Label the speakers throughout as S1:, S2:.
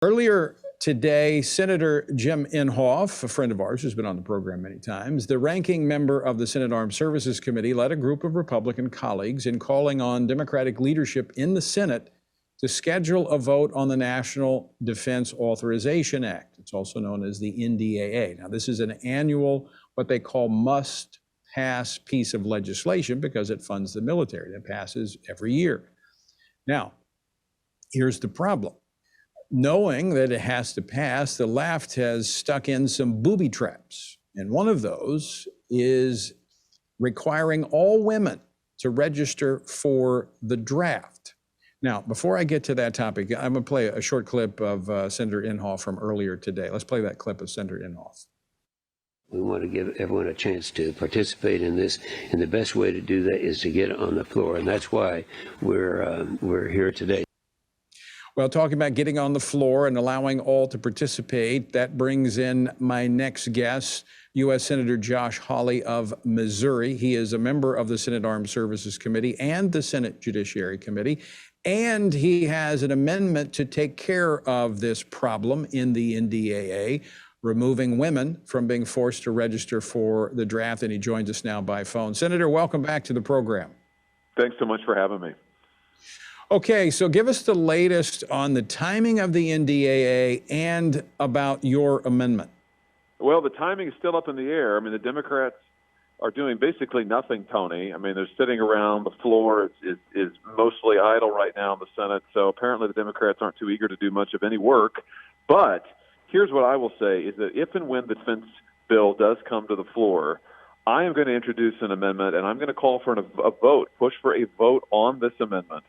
S1: Earlier today, Senator Jim Inhofe, a friend of ours who's been on the program many times, the ranking member of the Senate Armed Services Committee, led a group of Republican colleagues in calling on Democratic leadership in the Senate to schedule a vote on the National Defense Authorization Act. It's also known as the NDAA. Now, this is an annual, what they call must-pass piece of legislation because it funds the military. It passes every year. Now, here's the problem. Knowing that it has to pass, the left has stuck in some booby traps. And one of those is requiring all women to register for the draft. Now, before I get to that topic, I'm going to play a short clip of Senator Inhofe from earlier today. Let's play that clip of Senator Inhofe.
S2: We want to give everyone a chance to participate in this, and the best way to do that is to get it on the floor, and that's why we're here today.
S1: Well, talking about getting on the floor and allowing all to participate, that brings in my next guest, U.S. Senator Josh Hawley of Missouri. He is a member of the Senate Armed Services Committee and the Senate Judiciary Committee, and he has an amendment to take care of this problem in the NDAA, removing women from being forced to register for the draft, and he joins us now by phone. Senator, welcome back to the program.
S3: Thanks so much for having me.
S1: Okay, so give us the latest on the timing of the NDAA and about your amendment.
S3: Well, the timing is still up in the air. I mean, the Democrats are doing basically nothing, Tony. I mean, they're sitting around the floor. It's mostly idle right now in the Senate, so apparently the Democrats aren't too eager to do much of any work. But here's what I will say is that if and when the defense bill does come to the floor, I am going to introduce an amendment, and I'm going to call for a vote, push for a vote on this amendment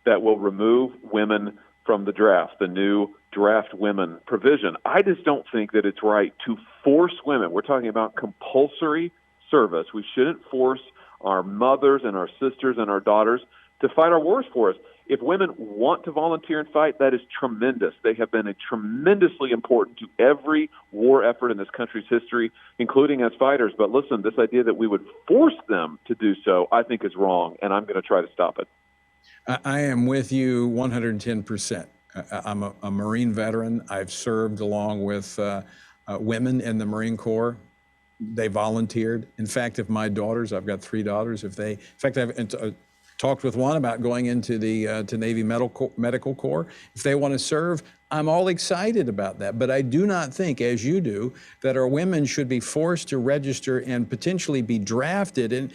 S3: that will remove women from the draft, the new draft women provision. I just don't think that it's right to force women. We're talking about compulsory service. We shouldn't force our mothers and our sisters and our daughters to fight our wars for us. If women want to volunteer and fight, that is tremendous. They have been tremendously important to every war effort in this country's history, including as fighters. But listen, this idea that we would force them to do so, I think is wrong, and I'm going to try to stop it.
S1: I am with you 110%. I'm a Marine veteran. I've served along with women in the Marine Corps. They volunteered. In fact, if my daughters, I've got 3 daughters, I've talked with one about going into the to Navy Medical Corps. If they want to serve, I'm all excited about that. But I do not think, as you do, that our women should be forced to register and potentially be drafted. And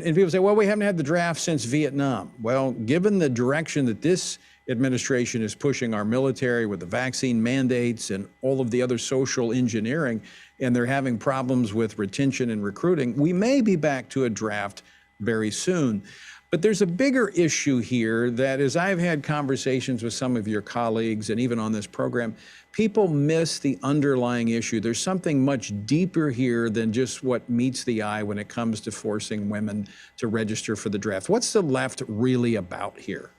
S1: people say, well, we haven't had the draft since Vietnam. Well, given the direction that this administration is pushing our military with the vaccine mandates and all of the other social engineering, and they're having problems with retention and recruiting, we may be back to a draft very soon. But there's a bigger issue here that, as I've had conversations with some of your colleagues and even on this program, people miss the underlying issue. There's something much deeper here than just what meets the eye when it comes to forcing women to register for the draft. What's the left really about here?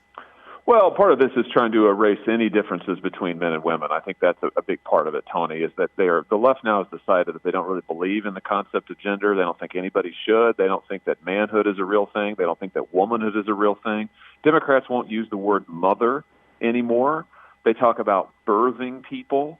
S3: Well, part of this is trying to erase any differences between men and women. I think that's a big part of it, Tony, is that the left now has decided that they don't really believe in the concept of gender. They don't think anybody should. They don't think that manhood is a real thing. They don't think that womanhood is a real thing. Democrats won't use the word mother anymore. They talk about birthing people.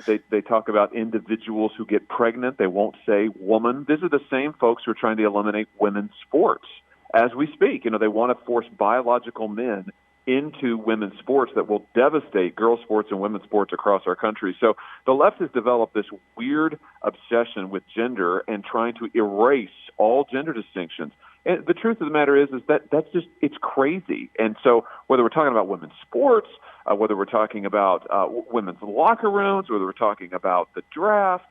S3: They talk about individuals who get pregnant. They won't say woman. These are the same folks who are trying to eliminate women's sports as we speak. They want to force biological men into women's sports that will devastate girls' sports and women's sports across our country. So the left has developed this weird obsession with gender and trying to erase all gender distinctions. And the truth of the matter is that it's crazy. And so whether we're talking about women's sports, whether we're talking about women's locker rooms, whether we're talking about the draft,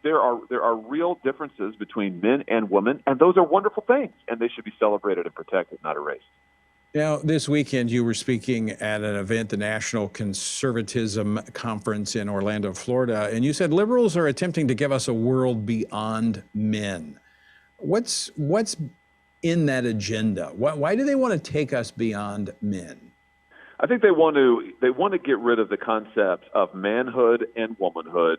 S3: there are real differences between men and women, and those are wonderful things, and they should be celebrated and protected, not erased.
S1: Now, this weekend, you were speaking at an event, the National Conservatism Conference in Orlando, Florida, and you said liberals are attempting to give us a world beyond men. What's in that agenda? Why do they want to take us beyond men?
S3: I think they want to get rid of the concept of manhood and womanhood.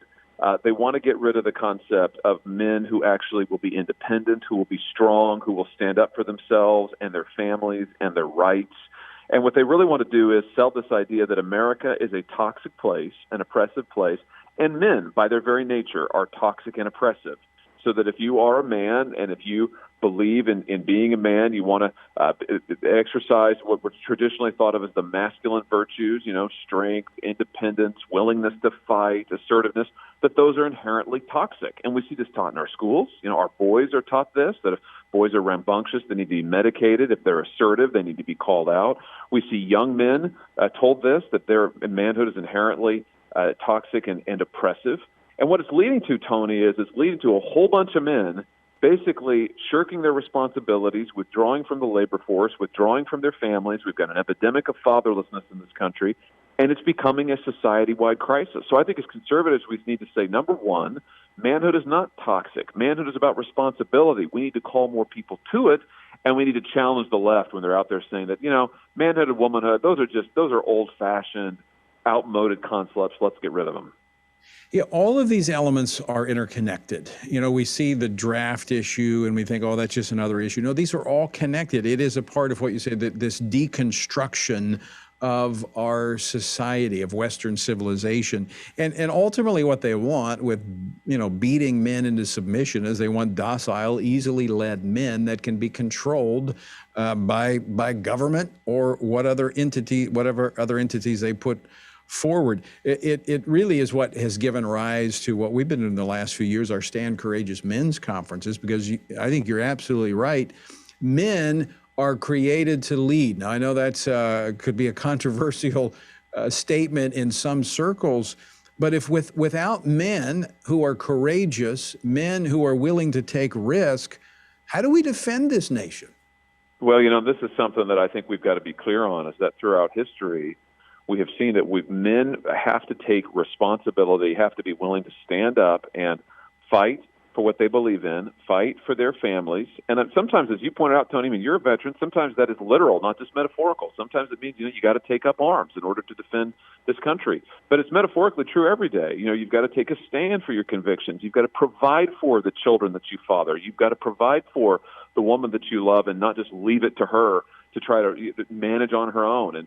S3: They want to get rid of the concept of men who actually will be independent, who will be strong, who will stand up for themselves and their families and their rights. And what they really want to do is sell this idea that America is a toxic place, an oppressive place, and men, by their very nature, are toxic and oppressive. So that if you are a man and if you believe in being a man, you want to exercise what were traditionally thought of as the masculine virtues, strength, independence, willingness to fight, assertiveness, that those are inherently toxic. And we see this taught in our schools. Our boys are taught this, that if boys are rambunctious, they need to be medicated. If they're assertive, they need to be called out. We see young men told this, that their manhood is inherently toxic and oppressive. And what it's leading to, Tony, is it's leading to a whole bunch of men basically shirking their responsibilities, withdrawing from the labor force, withdrawing from their families. We've got an epidemic of fatherlessness in this country, and it's becoming a society-wide crisis. So I think as conservatives, we need to say, number one, manhood is not toxic. Manhood is about responsibility. We need to call more people to it, and we need to challenge the left when they're out there saying that, manhood and womanhood, those are old-fashioned, outmoded concepts. Let's get rid of them.
S1: Yeah, all of these elements are interconnected. We see the draft issue and we think, oh, that's just another issue. No, these are all connected. It is a part of what you said, that this deconstruction of our society, of Western civilization. And ultimately what they want with, beating men into submission is they want docile, easily led men that can be controlled by government or whatever other entities they put forward. It really is what has given rise to what we've been doing in the last few years, our Stand Courageous Men's Conferences, because I think you're absolutely right. Men are created to lead. Now, I know that's could be a controversial statement in some circles, but if without men who are courageous, men who are willing to take risk, how do we defend this nation?
S3: Well, this is something that I think we've got to be clear on, is that throughout history, we have seen that men have to take responsibility, have to be willing to stand up and fight for what they believe in, fight for their families. And sometimes, as you pointed out, Tony, you're a veteran, sometimes that is literal, not just metaphorical. Sometimes it means, you got to take up arms in order to defend this country. But it's metaphorically true every day. You've got to take a stand for your convictions. You've got to provide for the children that you father. You've got to provide for the woman that you love and not just leave it to her to try to manage on her own and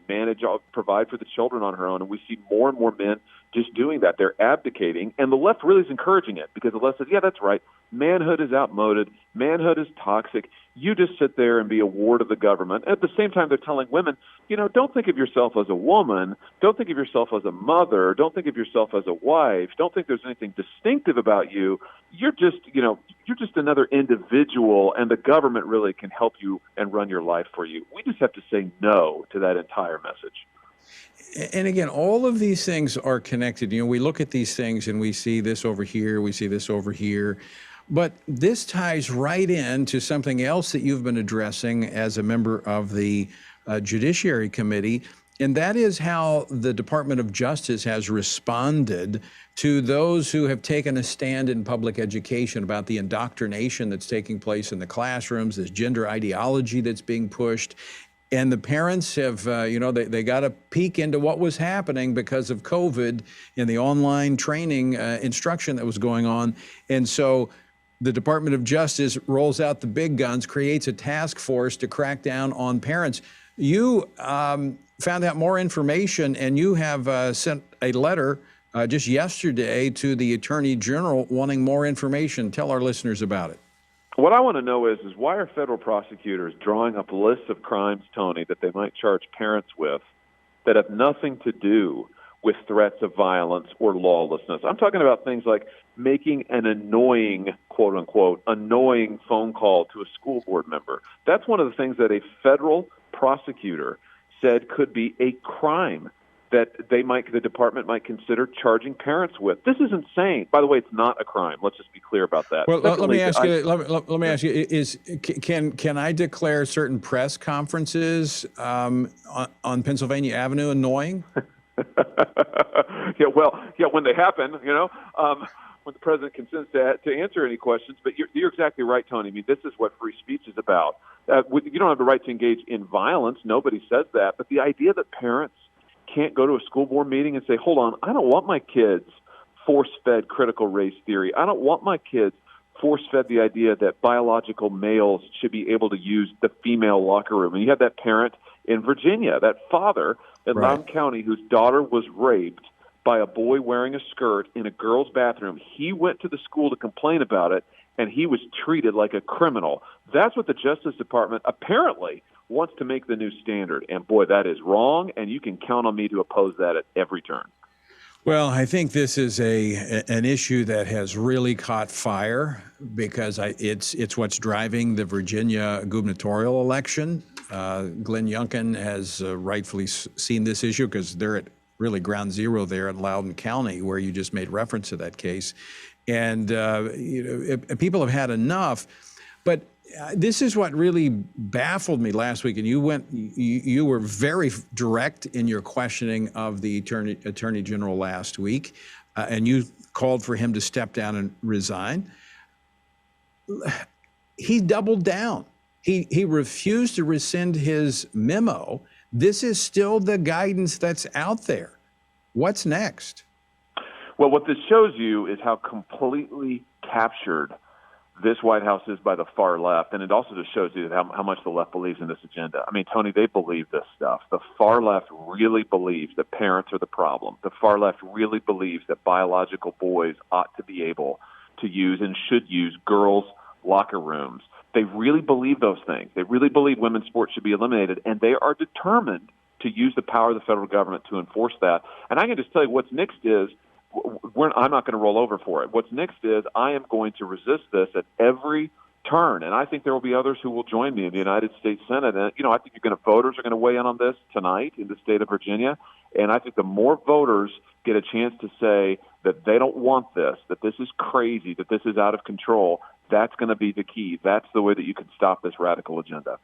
S3: provide for the children on her own. And we see more and more men just doing that. They're abdicating, and the left really is encouraging it, because the left says, yeah, that's right. Manhood is outmoded. Manhood is toxic. You just sit there and be a ward of the government. At the same time, they're telling women, don't think of yourself as a woman. Don't think of yourself as a mother. Don't think of yourself as a wife. Don't think there's anything distinctive about you. You're just another individual, and the government really can help you and run your life for you. We just have to say no to that entire message.
S1: And again, all of these things are connected. We look at these things and we see this over here, we see this over here. But this ties right into something else that you've been addressing as a member of the Judiciary Committee, and that is how the Department of Justice has responded to those who have taken a stand in public education about the indoctrination that's taking place in the classrooms, this gender ideology that's being pushed. And the parents have, they got a peek into what was happening because of COVID and the online training instruction that was going on. And so the Department of Justice rolls out the big guns, creates a task force to crack down on parents. You found out more information, and you have sent a letter just yesterday to the Attorney General wanting more information. Tell our listeners about it.
S3: What I want to know is why are federal prosecutors drawing up lists of crimes, Tony, that they might charge parents with that have nothing to do with threats of violence or lawlessness? I'm talking about things like making an annoying, quote unquote, annoying phone call to a school board member. That's one of the things that a federal prosecutor said could be a crime that the department might consider charging parents with. This is insane. By the way, it's not a crime. Let's just be clear about that.
S1: Well, let me ask you: can I declare certain press conferences on Pennsylvania Avenue annoying?
S3: When they happen, when the president consents to answer any questions. But you're exactly right, Tony. This is what free speech is about. You don't have the right to engage in violence. Nobody says that. But the idea that parents can't go to a school board meeting and say, hold on, I don't want my kids force-fed critical race theory. I don't want my kids force-fed the idea that biological males should be able to use the female locker room. And you have that parent in Virginia. That father in Loudoun County whose daughter was raped by a boy wearing a skirt in a girl's bathroom. He went to the school to complain about it, and he was treated like a criminal. That's what the Justice Department apparently wants to make the new standard. And boy, that is wrong, and you can count on me to oppose that at every turn.
S1: Well, I think this is an issue that has really caught fire because it's what's driving the Virginia gubernatorial election. Glenn Youngkin has rightfully seen this issue because they're at really ground zero there in Loudoun County, where you just made reference to that case. And people have had enough. But this is what really baffled me last week. And you were very direct in your questioning of the Attorney General last week, and you called for him to step down and resign. He doubled down. He refused to rescind his memo. This is still the guidance that's out there. What's next?
S3: Well, what this shows you is how completely captured this White House is by the far left, and it also just shows you how much the left believes in this agenda. I mean, Tony, they believe this stuff. The far left really believes that parents are the problem. The far left really believes that biological boys ought to be able to use and should use girls' locker rooms. They really believe those things. They really believe women's sports should be eliminated, and they are determined to use the power of the federal government to enforce that. And I can just tell you what's next is, I'm not going to roll over for it. What's next is I am going to resist this at every turn, and I think there will be others who will join me in the United States Senate. And I think voters are going to weigh in on this tonight in the state of Virginia, and I think the more voters get a chance to say that they don't want this, that this is crazy, that this is out of control, that's going to be the key. That's the way that you can stop this radical agenda.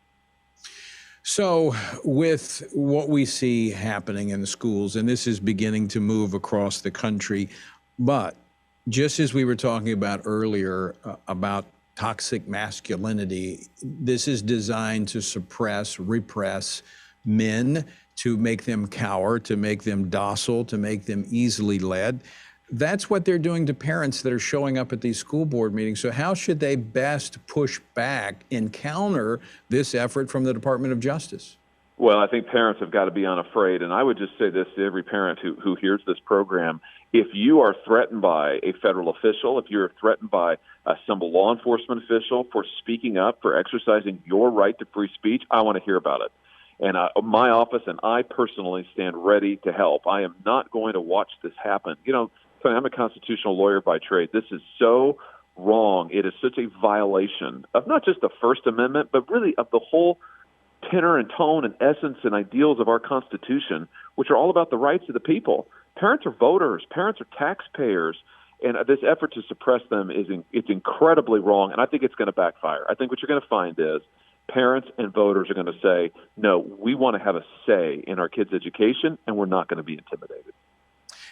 S1: So with what we see happening in the schools, and this is beginning to move across the country, but just as we were talking about earlier about toxic masculinity, this is designed to suppress, repress men, to make them cower, to make them docile, to make them easily led. That's what they're doing to parents that are showing up at these school board meetings. So how should they best push back and counter this effort from the Department of Justice?
S3: Well, I think parents have got to be unafraid. And I would just say this to every parent who hears this program. If you are threatened by a federal official, if you're threatened by some law enforcement official for speaking up, for exercising your right to free speech, I want to hear about it. And my office and I personally stand ready to help. I am not going to watch this happen. I'm a constitutional lawyer by trade. This is so wrong. It is such a violation of not just the First Amendment, but really of the whole tenor and tone and essence and ideals of our Constitution, which are all about the rights of the people. Parents are voters. Parents are taxpayers. And this effort to suppress them it's incredibly wrong, and I think it's going to backfire. I think what you're going to find is parents and voters are going to say, no, we want to have a say in our kids' education, and we're not going to be intimidated.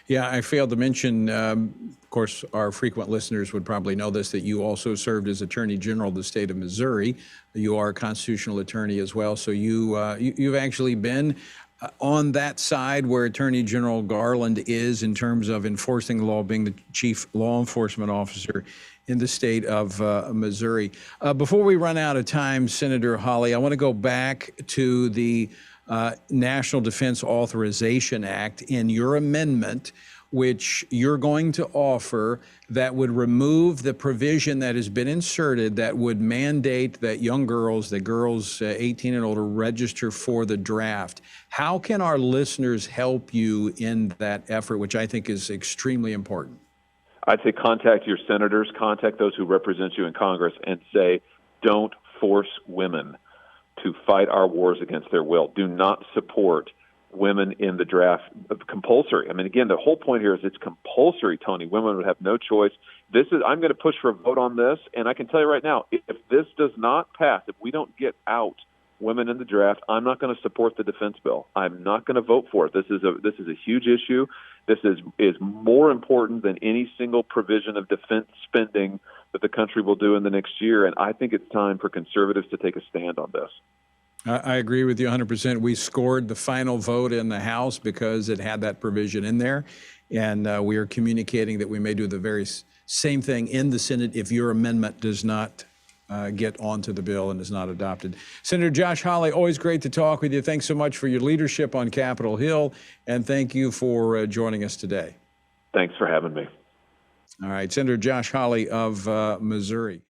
S1: Yeah, I failed to mention, of course, our frequent listeners would probably know this, that you also served as Attorney General of the state of Missouri. You are a constitutional attorney as well. So you've actually been on that side where Attorney General Garland is in terms of enforcing the law, being the chief law enforcement officer in the state of Missouri. Before we run out of time, Senator Hawley, I want to go back to the National Defense Authorization Act in your amendment, which you're going to offer, that would remove the provision that has been inserted that would mandate that young girls, that girls 18 and older, register for the draft. How can our listeners help you in that effort, which I think is extremely important?
S3: I'd say contact your senators, contact those who represent you in Congress, and say, don't force women to fight our wars against their will. Do not support women in the draft compulsory. I mean, again, the whole point here is it's compulsory, Tony. Women would have no choice. I'm going to push for a vote on this, and I can tell you right now, if this does not pass, if we don't get out women in the draft, I'm not going to support the defense bill. I'm not going to vote for it. This is a huge issue. This is more important than any single provision of defense spending that the country will do in the next year, and I think it's time for conservatives to take a stand on this.
S1: I agree with you 100%. We scored the final vote in the House because it had that provision in there, and we are communicating that we may do the very same thing in the Senate if your amendment does not get onto the bill and is not adopted. Senator Josh Hawley, always great to talk with you. Thanks so much for your leadership on Capitol Hill, and thank you for joining us today.
S3: Thanks for having me.
S1: All right, Senator Josh Hawley of Missouri.